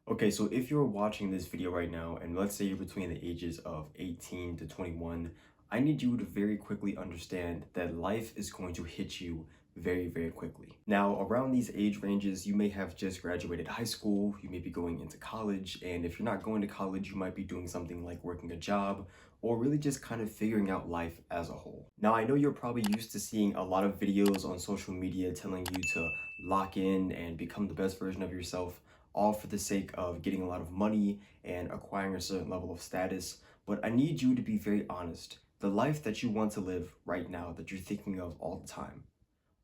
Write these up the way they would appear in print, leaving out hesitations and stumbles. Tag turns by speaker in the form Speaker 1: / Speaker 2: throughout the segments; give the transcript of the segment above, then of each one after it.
Speaker 1: Okay, so if you're watching this video right now, and let's say you're between the ages of 18 to 21, I need you to very quickly understand that life is going to hit you very, very quickly. Now, around these age ranges, you may have just graduated high school, you may be going into college, and if you're not going to college, you might be doing something like working a job, or really just kind of figuring out life as a whole. Now, I know you're probably used to seeing a lot of videos on social media telling you to lock in and become the best version of yourself, all for the sake of getting a lot of money and acquiring a certain level of status. But I need you to be very honest. The life that you want to live right now, that you're thinking of all the time,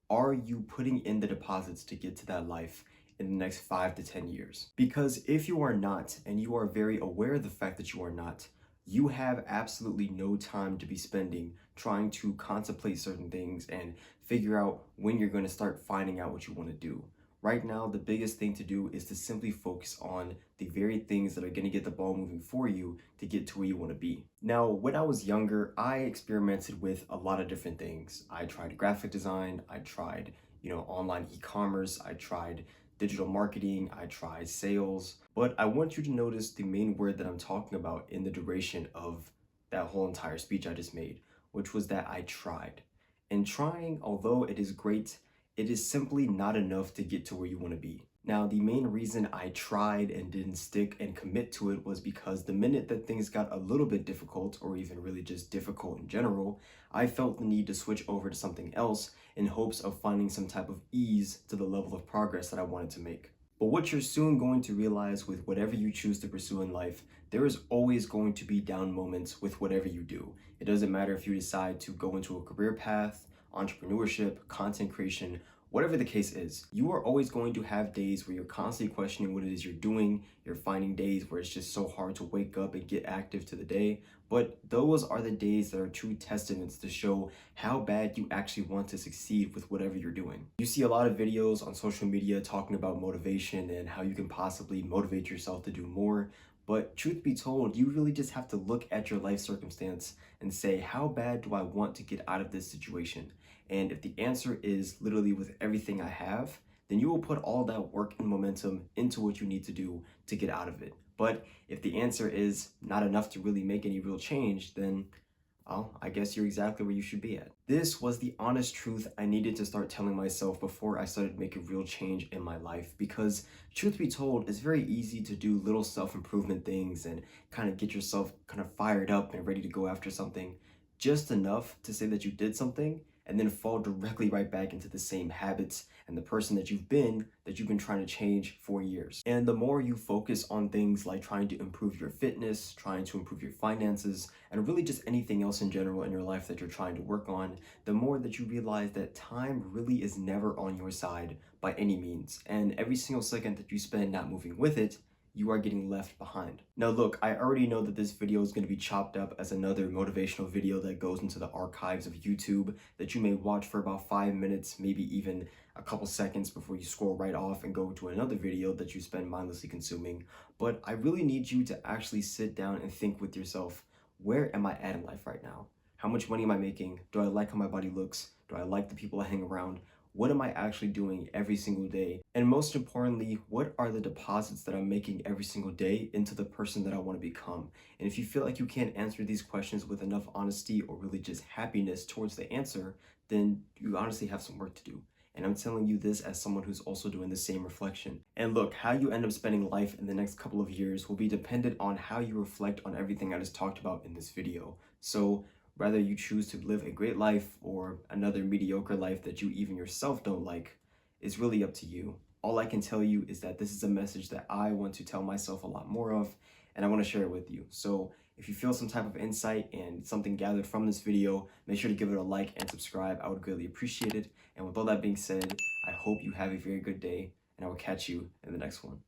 Speaker 1: are you putting in the deposits to get to that life in the next 5 to 10 years? Because if you are not, and you are very aware of the fact that you are not, you have absolutely no time to be spending trying to contemplate certain things and figure out when you're going to start finding out what you want to do. Right now, the biggest thing to do is to simply focus on the very things that are going to get the ball moving for you to get to where you want to be. Now, when I was younger, I experimented with a lot of different things. I tried graphic design, I tried, online e-commerce, I tried digital marketing, I tried sales. But I want you to notice the main word that I'm talking about in the duration of that whole entire speech I just made, which was that I tried. And trying, although it is great, it is simply not enough to get to where you want to be. Now, the main reason I tried and didn't stick and commit to it was because the minute that things got a little bit difficult, or even really just difficult in general, I felt the need to switch over to something else in hopes of finding some type of ease to the level of progress that I wanted to make. But what you're soon going to realize with whatever you choose to pursue in life, there is always going to be down moments with whatever you do. It doesn't matter if you decide to go into a career path, entrepreneurship, content creation, whatever the case is, you are always going to have days where you're constantly questioning what it is you're doing. You're finding days where it's just so hard to wake up and get active to the day. But those are the days that are true testaments to show how bad you actually want to succeed with whatever you're doing. You see a lot of videos on social media talking about motivation and how you can possibly motivate yourself to do more. But truth be told, you really just have to look at your life circumstance and say, how bad do I want to get out of this situation? And if the answer is literally with everything I have, then you will put all that work and momentum into what you need to do to get out of it. But if the answer is not enough to really make any real change, then well, I guess you're exactly where you should be at. This was the honest truth I needed to start telling myself before I started making real change in my life. Because truth be told, it's very easy to do little self-improvement things and kind of get yourself kind of fired up and ready to go after something, just enough to say that you did something and then fall directly right back into the same habits and the person that you've been trying to change for years. And the more you focus on things like trying to improve your fitness, trying to improve your finances, and really just anything else in general in your life that you're trying to work on, the more that you realize that time really is never on your side by any means. And every single second that you spend not moving with it, you are getting left behind. Now look, I already know that this video is going to be chopped up as another motivational video that goes into the archives of YouTube that you may watch for about 5 minutes, maybe even a couple seconds before you scroll right off and go to another video that you spend mindlessly consuming. But I really need you to actually sit down and think with yourself, where am I at in life right now? How much money am I making? Do I like how my body looks? Do I like the people I hang around? What am I actually doing every single day? And most importantly, what are the deposits that I'm making every single day into the person that I want to become? And if you feel like you can't answer these questions with enough honesty or really just happiness towards the answer, then you honestly have some work to do. And I'm telling you this as someone who's also doing the same reflection. And look, how you end up spending life in the next couple of years will be dependent on how you reflect on everything I just talked about in this video. So whether you choose to live a great life or another mediocre life that you even yourself don't like, is really up to you. All I can tell you is that this is a message that I want to tell myself a lot more of, and I want to share it with you. So if you feel some type of insight and something gathered from this video, make sure to give it a like and subscribe. I would greatly appreciate it. And with all that being said, I hope you have a very good day, and I will catch you in the next one.